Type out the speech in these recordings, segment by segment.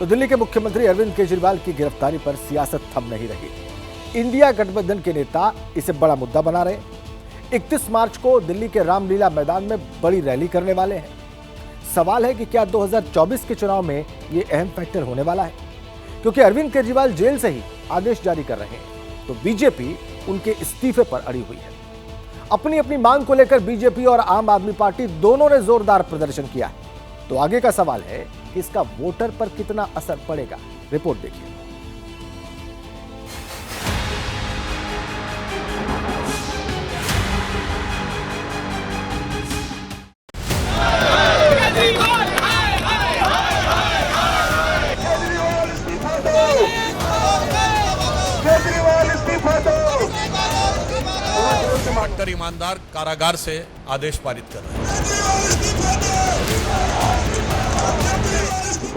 तो दिल्ली के मुख्यमंत्री अरविंद केजरीवाल की गिरफ्तारी पर सियासत थम नहीं रही। इंडिया गठबंधन के नेता इसे बड़ा मुद्दा बना रहे। 31 मार्च को दिल्ली के रामलीला मैदान में बड़ी रैली करने वाले हैं। सवाल है कि क्या 2024 के चुनाव में यह अहम फैक्टर होने वाला है, क्योंकि अरविंद केजरीवाल जेल से ही आदेश जारी कर रहे हैं, तो बीजेपी उनके इस्तीफे पर अड़ी हुई है। अपनी अपनी मांग को लेकर बीजेपी और आम आदमी पार्टी दोनों ने जोरदार प्रदर्शन किया है। तो आगे का सवाल है कि इसका वोटर पर कितना असर पड़ेगा। रिपोर्ट देखिए। डॉक्टर ईमानदार कारागार से आदेश पारित कर रहे हैं।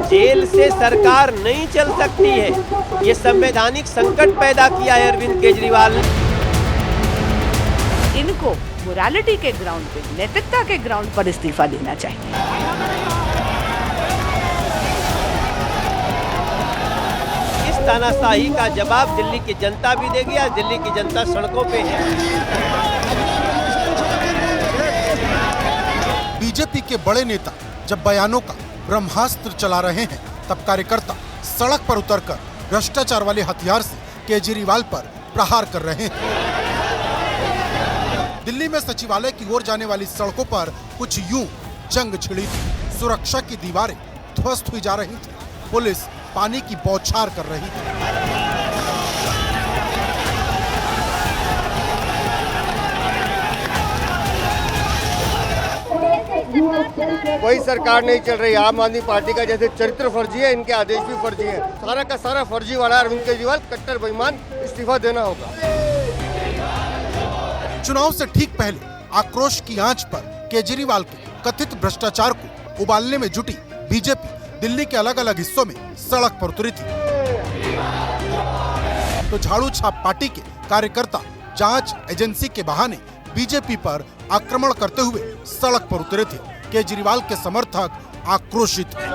जेल से सरकार नहीं चल सकती है। ये संवैधानिक संकट पैदा किया है अरविंद केजरीवाल ने। इनको मोरालिटी के ग्राउंड पे, नैतिकता के ग्राउंड पर इस्तीफा देना चाहिए। इस तानाशाही का जवाब दिल्ली की जनता भी देगी। आज दिल्ली की जनता सड़कों पे है। बीजेपी के बड़े नेता जब बयानों का ब्रह्मास्त्र चला रहे हैं, तब कार्यकर्ता सड़क पर उतरकर भ्रष्टाचार वाले हथियार से केजरीवाल पर प्रहार कर रहे हैं। दिल्ली में सचिवालय की ओर जाने वाली सड़कों पर कुछ यूं जंग छिड़ी थी। सुरक्षा की दीवारें ध्वस्त हुई जा रही थी। पुलिस पानी की बौछार कर रही थी। कोई सरकार नहीं चल रही। आम आदमी पार्टी का जैसे चरित्र फर्जी है, इनके आदेश भी फर्जी है। सारा का सारा फर्जी वाला अरविंद केजरीवाल कट्टर बेईमान, इस्तीफा देना होगा। चुनाव से ठीक पहले आक्रोश की आंच पर केजरीवाल के कथित भ्रष्टाचार को उबालने में जुटी बीजेपी दिल्ली के अलग अलग हिस्सों में सड़क पर उतरी थी। तो झाड़ू छाप पार्टी के कार्यकर्ता जांच एजेंसी के बहाने बीजेपी पर आक्रमण करते हुए सड़क पर उतरे थे। केजरीवाल के समर्थक आक्रोशित हैं।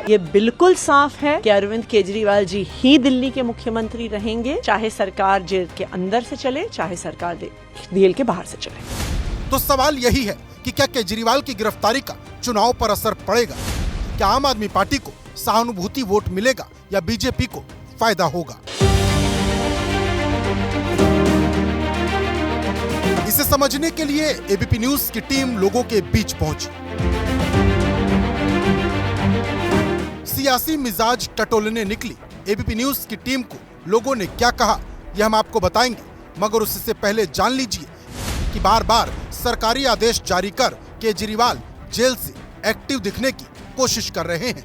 ये बिल्कुल साफ है कि अरविंद केजरीवाल जी ही दिल्ली के मुख्यमंत्री रहेंगे, चाहे सरकार जेल के अंदर से चले, चाहे सरकार जेल के बाहर से चले। तो सवाल यही है कि क्या केजरीवाल की गिरफ्तारी का चुनाव पर असर पड़ेगा? क्या आम आदमी पार्टी को सहानुभूति वोट मिलेगा या बीजेपी को फायदा होगा? इसे समझने के लिए एबीपी न्यूज की टीम लोगों के बीच पहुंची। सियासी मिजाज टटोलने निकली एबीपी न्यूज की टीम को लोगों ने क्या कहा, यह हम आपको बताएंगे, मगर उससे पहले जान लीजिए कि बार बार सरकारी आदेश जारी कर केजरीवाल जेल से एक्टिव दिखने की कोशिश कर रहे हैं।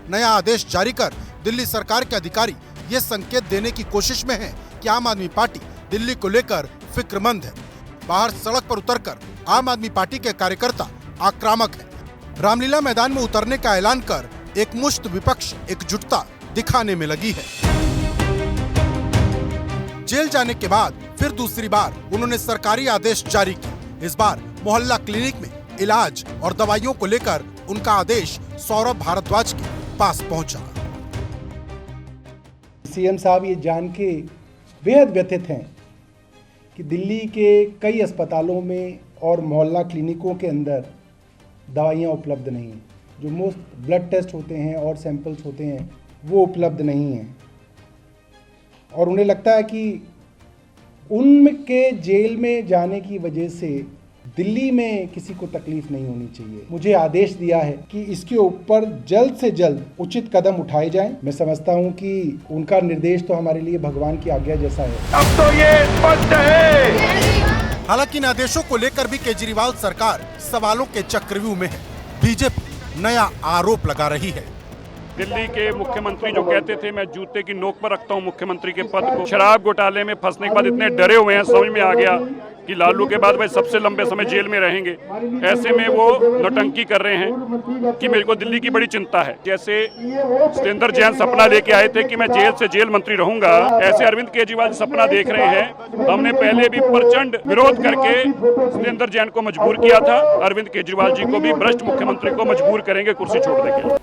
नया आदेश जारी कर दिल्ली सरकार के अधिकारी ये संकेत देने की कोशिश में हैं कि आम आदमी पार्टी दिल्ली को लेकर फिक्रमंद है। बाहर सड़क पर उतरकर आम आदमी पार्टी के कार्यकर्ता आक्रामक हैं। रामलीला मैदान में उतरने का ऐलान कर एक मुश्त विपक्ष एकजुटता दिखाने में लगी है। जेल जाने के बाद फिर दूसरी बार उन्होंने सरकारी आदेश जारी किया। इस बार मोहल्ला क्लिनिक में इलाज और दवाइयों को लेकर उनका आदेश सौरभ भारद्वाज के पास पहुंचा। सीएम साहब ये जान के बेहद व्यथित हैं कि दिल्ली के कई अस्पतालों में और मोहल्ला क्लिनिकों के अंदर दवाइयाँ उपलब्ध नहीं हैं। जो मोस्ट ब्लड टेस्ट होते हैं और सैंपल्स होते हैं वो उपलब्ध नहीं हैं, और उन्हें लगता है कि उनके जेल में जाने की वजह से दिल्ली में किसी को तकलीफ नहीं होनी चाहिए। मुझे आदेश दिया है कि इसके ऊपर जल्द से जल्द उचित कदम उठाए जाएं। मैं समझता हूं कि उनका निर्देश तो हमारे लिए भगवान की आज्ञा जैसा है। अब तो ये स्पष्ट है। हालांकि इन आदेशों को लेकर भी केजरीवाल सरकार सवालों के चक्रव्यूह में है। बीजेपी नया आरोप लगा रही है। दिल्ली के मुख्यमंत्री जो कहते थे मैं जूते की नोक पर रखता हूं मुख्यमंत्री के पद को, शराब घोटाले में फंसने के बाद इतने डरे हुए हैं, समझ में आ गया कि लालू के बाद भाई सबसे लंबे समय जेल में रहेंगे। ऐसे में वो नौटंकी कर रहे हैं कि मेरे को दिल्ली की बड़ी चिंता है। जैसे सत्येंद्र जैन सपना लेके आए थे कि मैं जेल से जेल मंत्री रहूंगा, ऐसे अरविंद केजरीवाल सपना देख रहे हैं। हमने पहले भी प्रचंड विरोध करके सत्येंद्र जैन को मजबूर किया था। अरविंद केजरीवाल जी को भी भ्रष्ट मुख्यमंत्री को मजबूर करेंगे कुर्सी छोड़ने के लिए।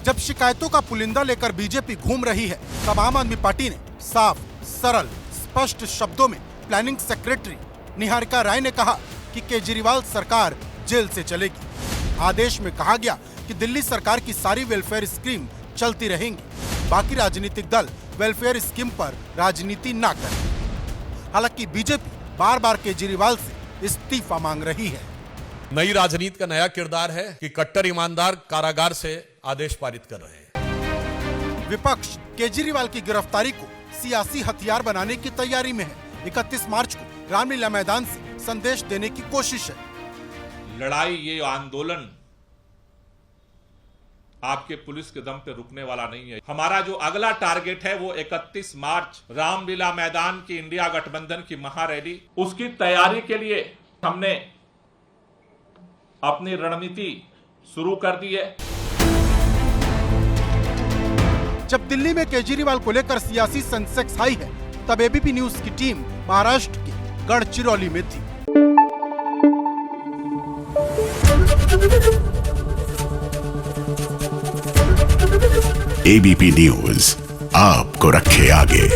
जब शिकायतों का पुलिंदा लेकर बीजेपी घूम रही है, तब आम आदमी पार्टी ने साफ, सरल, स्पष्ट शब्दों में प्लानिंग सेक्रेटरी निहारिका राय ने कहा कि केजरीवाल सरकार जेल से चलेगी। आदेश में कहा गया कि दिल्ली सरकार की सारी वेलफेयर स्कीम चलती रहेंगी, बाकी राजनीतिक दल वेलफेयर स्कीम पर राजनीति ना करें। हालांकि बीजेपी बार बार केजरीवाल से इस्तीफा मांग रही है। नई राजनीति का नया किरदार है कि कट्टर ईमानदार कारागार से आदेश पारित कर रहे हैं। विपक्ष केजरीवाल की गिरफ्तारी को सियासी हथियार बनाने की तैयारी में है। 31 मार्च को रामलीला मैदान से संदेश देने की कोशिश है। लड़ाई, ये आंदोलन आपके पुलिस के दम पे रुकने वाला नहीं है। हमारा जो अगला टारगेट है वो 31 मार्च रामलीला मैदान की इंडिया गठबंधन की महारैली, उसकी तैयारी के लिए हमने अपनी रणनीति शुरू कर दी है। जब दिल्ली में केजरीवाल को लेकर सियासी सेंसेक्स हाई है, तब एबीपी न्यूज की टीम महाराष्ट्र के गढ़चिरौली में थी। एबीपी न्यूज आपको रखे आगे।